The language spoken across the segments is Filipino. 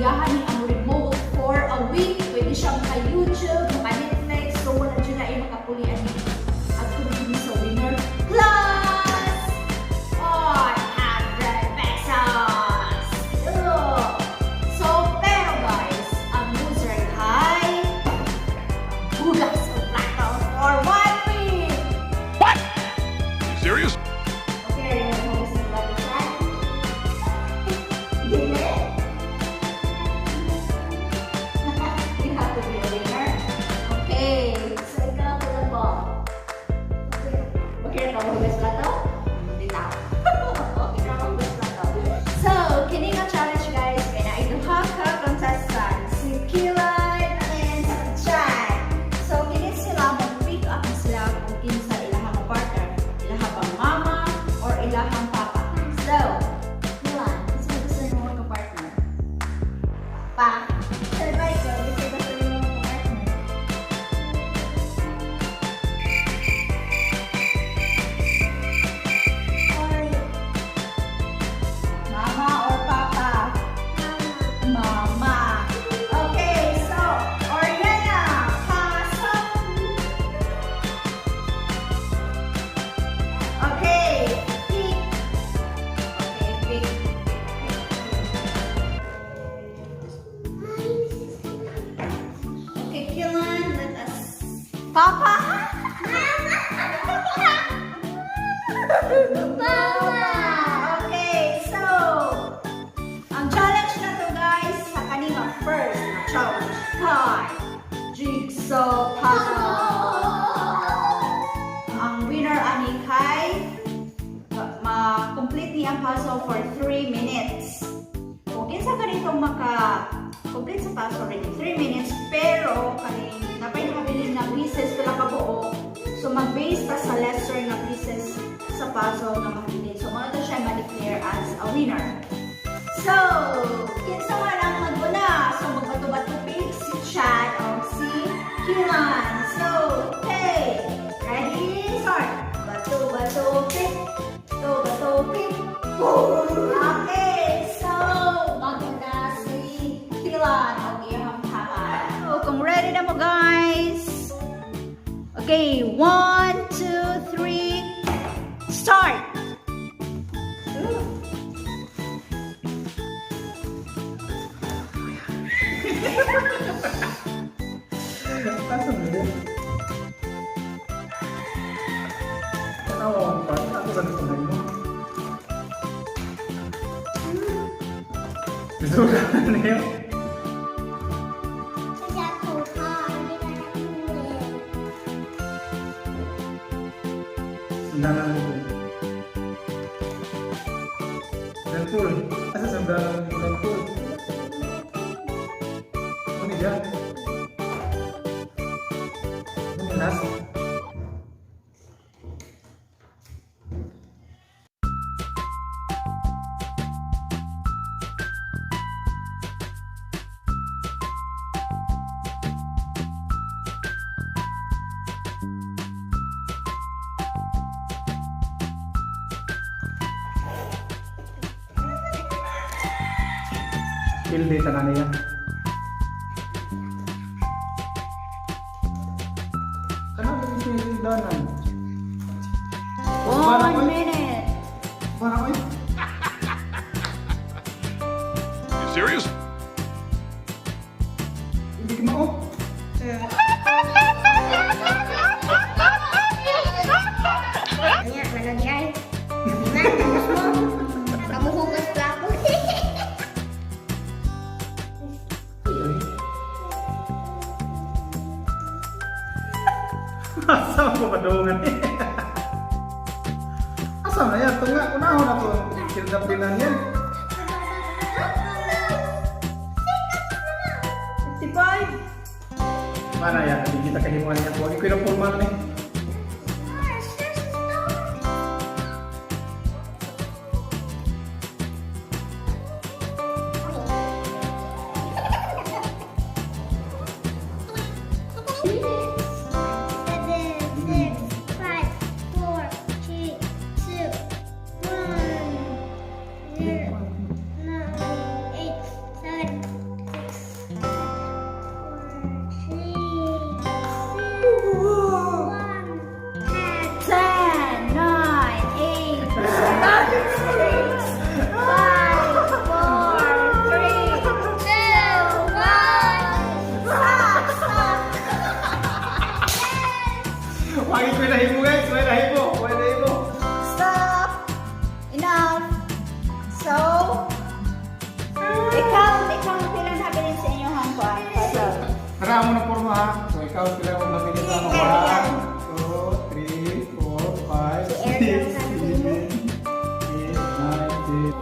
Ilahan ni ang remote for a week. Pwede siyang ka-YouTube, ka-Netflix. So, wala dyan na yung makapulian ni. At kung sa winner plus 400 pesos. So, pero guys, ang loser ay hugas ng plato for 1 week. What? Are you serious? Okay, hugas ng plato siya. Dili. You have to be a winner. Okay, so ikaw pala po. Okay na ka hugas plato? Hindi na. Okay na hugas plato. So, kini nga challenge guys, kaya na iduha ka contestants, si Kilan and si Chan. So, kini sila mag-pick up sila kung kinsa ilahang partner, ilahang mama or ilahang papa. So, Kilan, gusto mo gusto mo mag-partner? Pa? Sir, ba ikaw? Gusto mo gusto mo mag-partner? Mama or papa? Mama. Okay, so, Oriana, pasok. Okay, pick. Okay, pick. Okay, Kilan, let us. Papa? Mama. Okay, so, ang challenge na to guys, sa kanina first na challenge kay Jigsaw puzzle. Ang winner ani kay ma-complete niya ang puzzle for 3 minutes. Kung kinsa ganito maka-complete sa puzzle in 3 minutes, pero kanin napay nakabilin nga pieces pila ka buo. So mag-base ta sa lesser nga pieces sa puzzle na makabilin. So mga to siya ma-declare as a winner. So, kinsa man ang mag-una? So magbato-bato pick si Chad o si Kilan. So, okay. Ready? Start. Bato-bato pick. Bato-bato pick. Okay. So, maganda si Kilan o iyang papa. So, kung ready na mo guys. Okay, 1, 2, 3, start! Asa mo din? Tanawa mo pa? Ako sa gusto mo? Gusto ka na yun? Sandalan mo. Lenpul. Asa sandalan mo lenpul? Ano yan? Ano nasa? Pildi ka na niya. Kanang pinagdanan. 1 minute. Parang ay. You serious? Hindi ka mao. Kaya, nagagay. Tapos mo, kamuhugas plato. Asa mo padungan eh. Asa na yan? Tunga, unahon na to. Kindapinan yan. 55. Mana yan? Hindi kita kahimuan niya. Huwag ko yung formal eh. Tagaan mo ng porma ha. So ikaw pila kung nabili ka mo. 1, 2, 3, 4, 5, 6, 7, 8, 9, 10.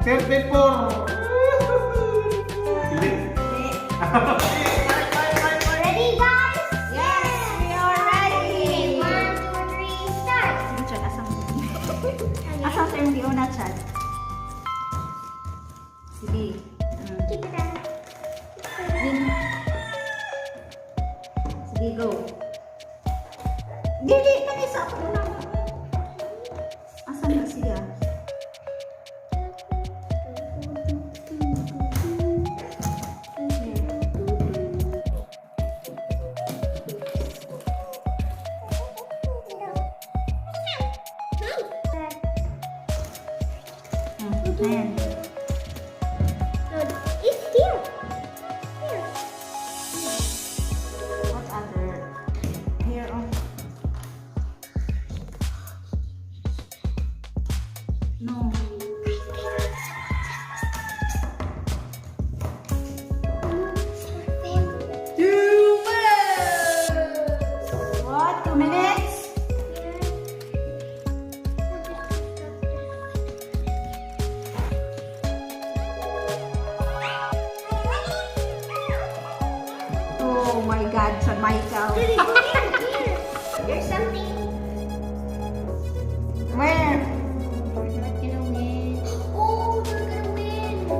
34! Ready, guys? Yes, we are ready. 1, 2, 3, start! Sige, Chad, asang tayo yung diuna, Chad? Sige. Keep it up. Sige, go. Dili, kanisa ako na. Asan na siya? Ayan. It's here. Here. What other? Here, oh. No. What? 2 minutes? Oh my God, Sir Michael. Here. There's something. Where? We're not gonna win. Oh, we're gonna win.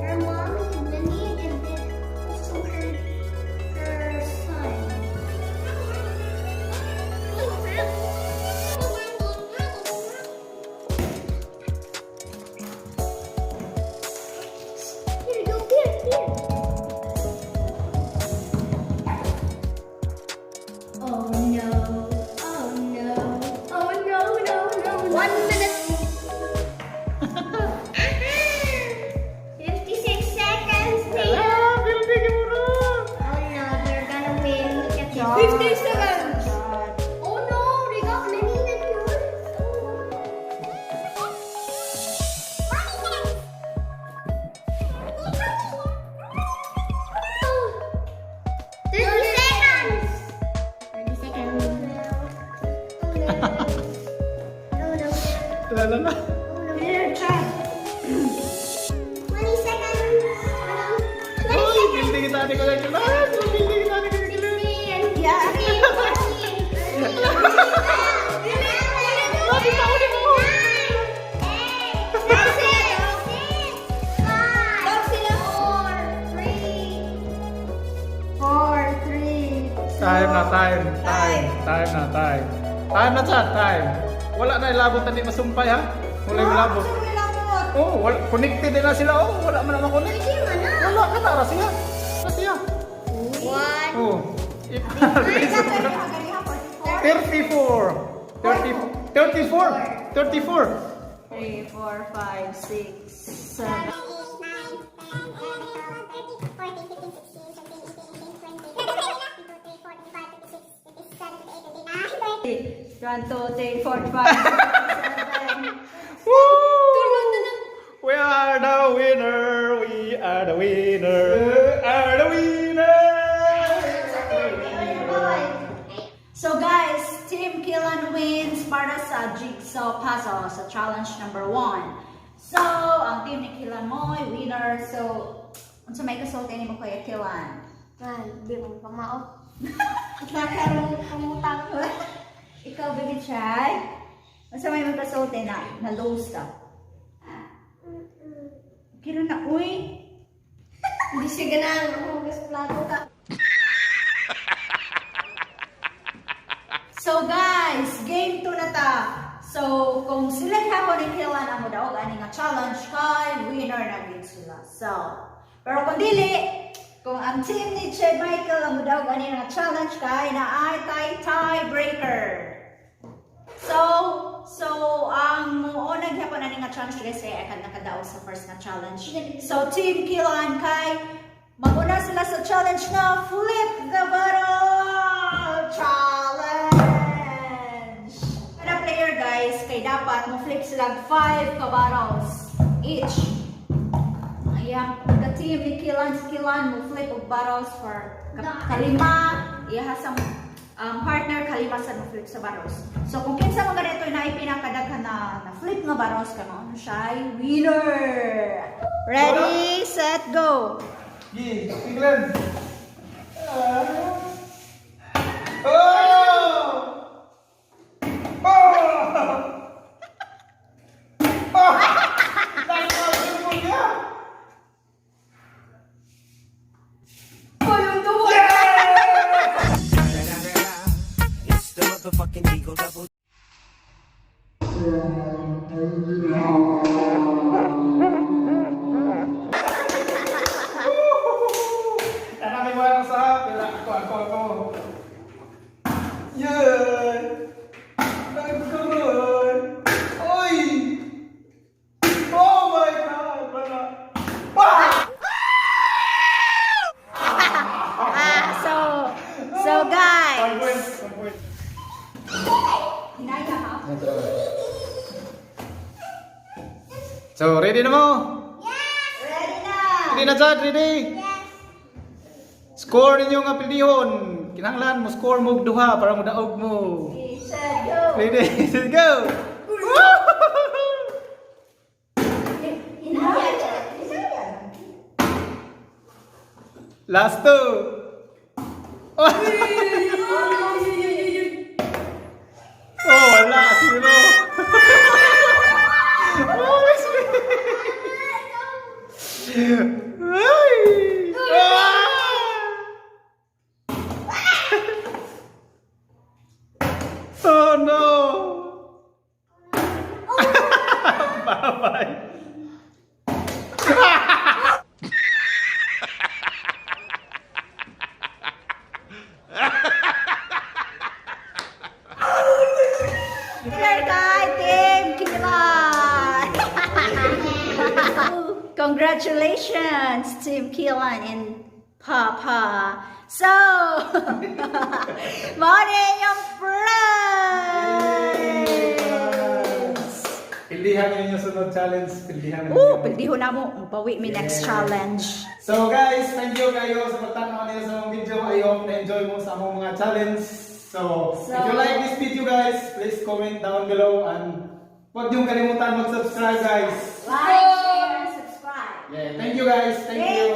Her mommy, the need, and then also her son. Here, go here. Oh no. Oh no. Oh no, no, no. 1 minute. 56 seconds, Taylor. Oh no, they're gonna win. Look at this. 50 seconds. Oh no, they got many that seconds. 30 seconds. Oh no. Lala na. Here, Chad. 20 seconds. 20 Uy, seconds. hindi kita ni ko lang. Hindi kita ni ko lang. 16, Yeah. 4, 3. Time na, time. Time na, Chad, time. Wala na ilabot na di masumpay ha. Wala yung ilabot. Oh, wala, connected din na sila. Oh, wala man naman connect. Wala ka na, rasiya. Rasiya. Oh. 34. 34. 3, 4, 5, 6, 7. One, two, three, 4, 5, 6, 7. Woo! We are the winner. We are the winner. We are the winner. So guys, Team Killan wins para sa Jigsaw puzzle sa challenge number 1. So, ang team ni Killan mo ay winner. So, unsa may kasulti ni mo Kuya Killan? Di mo pamao. Nakaroon pamutang. Ikaw, Baby Chay? Unsa may magkasulti na lose ka? Killan na, uy! Hindi siya ganang hugas plato ka. So guys, game 2 na ta. So, kung sila hapon ni Killan ang mudaog ani nga challenge kay winner na gid sila. So, pero kung dili, kung ang team ni Chad Michael ang mudaog ani nga challenge kay na ay tiebreaker. So ang muunag hapon ani nga challenge guys ay akan nakadaog sa first na challenge. So, Team Killan kay maguna sila sa challenge na flip the bottle challenge. Kada player guys, kay dapat mo flip sila 5 ka bottles each. Ayan, the team ni Kilan mo flip og bottles for kalima. Iya sa partner kalima sa mo flip sa bottles. So kung kinsa mo ganito na ipinakadaghan na flip nga bottles kamo ano siya winner. Ready, set, go. Ye, England. Oh! Oh! Oh! That's how simple, yeah. It's the motherfucking Eagle Double. Anak may warang sa pila ako. Yan. Nagkaroon. Oy! Oh my God! Wala. So guys. 1 point. 1 point. Hinaya ha? So, ready na mo? Ready na. Ready na, Chad? Ready? Score ninyo nga pildihon. Kinahanglan mo score mo og duha para mo daog mo. Okay, set, go. Ready? Let's go. Hinaya. Hinaya. Last two. Oh, wala. Zero. Oh, that's Ay! Oh no! Bye-bye. Here kay Team Kilan. Congratulations, Team Kilan and Papa. So, morning yung prize. Pilihan niyo yung sunod challenge. Pilihan niyo. Pildiho na mo. Mapawi mi next Yeah. challenge. So guys, thank you kayo sa pagtanaw nila sa mga video. I hope na-enjoy mo sa among mga challenge. So, if you like this video guys, please comment down below and huwag niyong kalimutan mag-subscribe guys. Like, share, and subscribe. Yeah, thank you guys. Thank you.